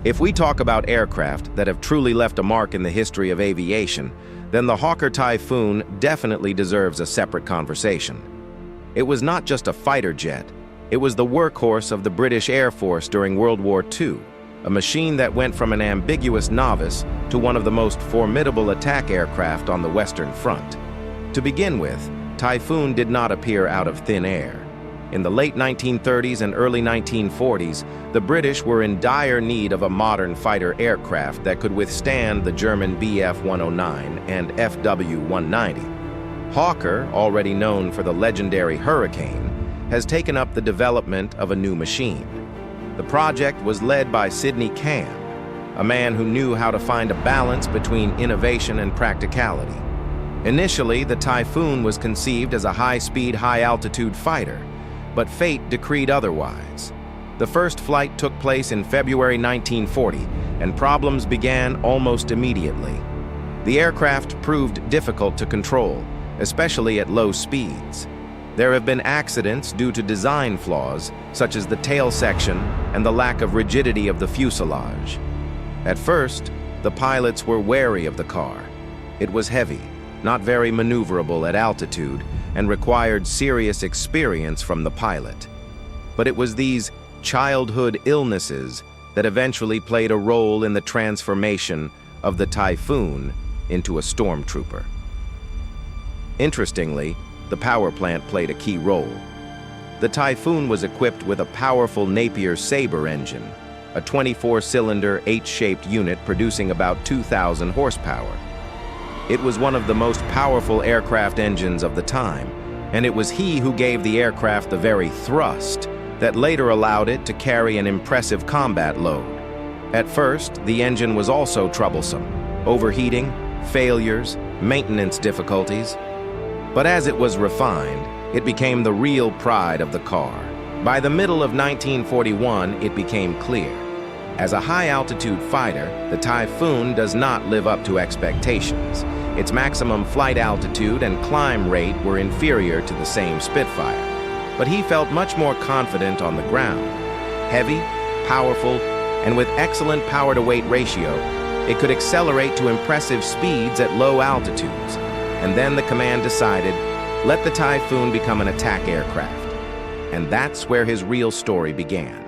If we talk about aircraft that have truly left a mark in the history of aviation, then the Hawker Typhoon definitely deserves a separate conversation. It was not just a fighter jet, it was the workhorse of the British Air Force during World War II, a machine that went from an ambiguous novice to one of the most formidable attack aircraft on the Western Front. To begin with, Typhoon did not appear out of thin air. In the late 1930s and early 1940s, the British were in dire need of a modern fighter aircraft that could withstand the German Bf 109 and FW 190. Hawker, already known for the legendary Hurricane, has taken up the development of a new machine. The project was led by Sidney Camm, a man who knew how to find a balance between innovation and practicality. Initially, the Typhoon was conceived as a high-speed, high-altitude fighter, but fate decreed otherwise. The first flight took place in February 1940, and problems began almost immediately. The aircraft proved difficult to control, especially at low speeds. There have been accidents due to design flaws, such as the tail section and the lack of rigidity of the fuselage. At first, the pilots were wary of the car. It was heavy, not very maneuverable at altitude, and required serious experience from the pilot. But it was these childhood illnesses that eventually played a role in the transformation of the Typhoon into a stormtrooper. Interestingly, the power plant played a key role. The Typhoon was equipped with a powerful Napier Sabre engine, a 24-cylinder, H-shaped unit producing about 2,000 horsepower. It was one of the most powerful aircraft engines of the time, and it was he who gave the aircraft the very thrust that later allowed it to carry an impressive combat load. At first, the engine was also troublesome, overheating, failures, maintenance difficulties. But as it was refined, it became the real pride of the car. By the middle of 1941, it became clear. As a high-altitude fighter, the Typhoon does not live up to expectations. Its maximum flight altitude and climb rate were inferior to the same Spitfire. But he felt much more confident on the ground. Heavy, powerful, and with excellent power-to-weight ratio, it could accelerate to impressive speeds at low altitudes. And then the command decided, let the Typhoon become an attack aircraft. And that's where his real story began.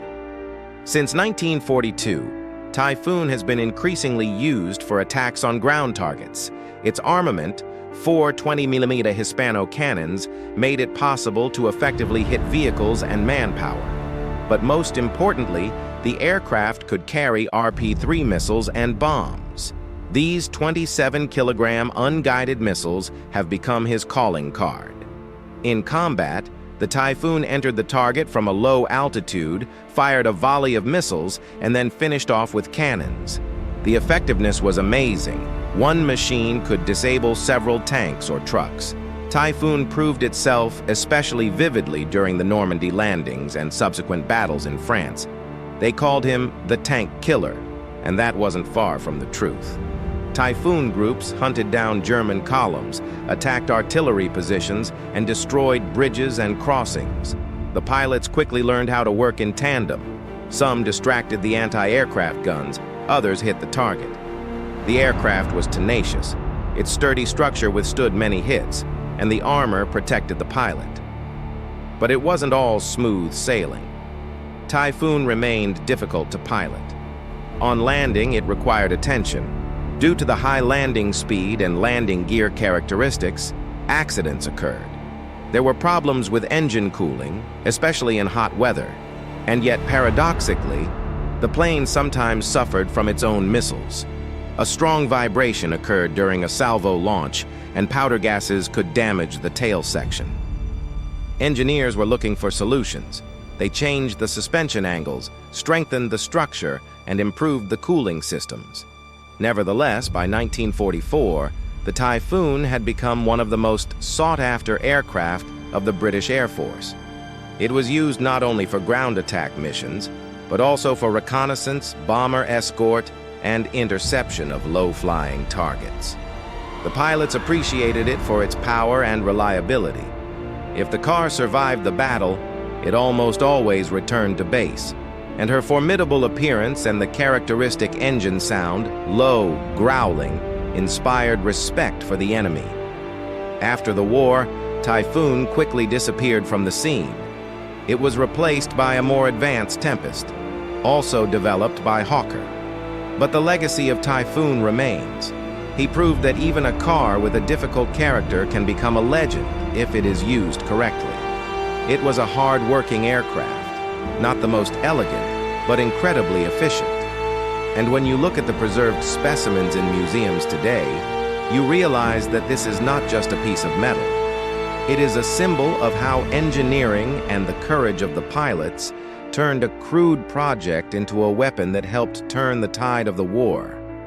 Since 1942, Typhoon has been increasingly used for attacks on ground targets. Its armament, 4 20mm Hispano cannons, made it possible to effectively hit vehicles and manpower. But most importantly, the aircraft could carry RP-3 missiles and bombs. These 27-kilogram unguided missiles have become his calling card. In combat, the Typhoon entered the target from a low altitude, fired a volley of missiles, and then finished off with cannons. The effectiveness was amazing. One machine could disable several tanks or trucks. Typhoon proved itself especially vividly during the Normandy landings and subsequent battles in France. They called him the Tank Killer, and that wasn't far from the truth. Typhoon groups hunted down German columns, attacked artillery positions, and destroyed bridges and crossings. The pilots quickly learned how to work in tandem. Some distracted the anti-aircraft guns, others hit the target. The aircraft was tenacious. Its sturdy structure withstood many hits, and the armor protected the pilot. But it wasn't all smooth sailing. Typhoon remained difficult to pilot. On landing, it required attention. Due to the high landing speed and landing gear characteristics, accidents occurred. There were problems with engine cooling, especially in hot weather, and yet paradoxically, the plane sometimes suffered from its own missiles. A strong vibration occurred during a salvo launch, and powder gases could damage the tail section. Engineers were looking for solutions. They changed the suspension angles, strengthened the structure, and improved the cooling systems. Nevertheless, by 1944, the Typhoon had become one of the most sought-after aircraft of the British Air Force. It was used not only for ground attack missions, but also for reconnaissance, bomber escort, and interception of low-flying targets. The pilots appreciated it for its power and reliability. If the car survived the battle, it almost always returned to base. and her formidable appearance and the characteristic engine sound, low, growling, inspired respect for the enemy. After the war, Typhoon quickly disappeared from the scene. It was replaced by a more advanced Tempest, also developed by Hawker. But the legacy of Typhoon remains. He proved that even a car with a difficult character can become a legend if it is used correctly. It was a hard-working aircraft, not the most elegant, but incredibly efficient. And when you look at the preserved specimens in museums today, you realize that this is not just a piece of metal. It is a symbol of how engineering and the courage of the pilots turned a crude project into a weapon that helped turn the tide of the war.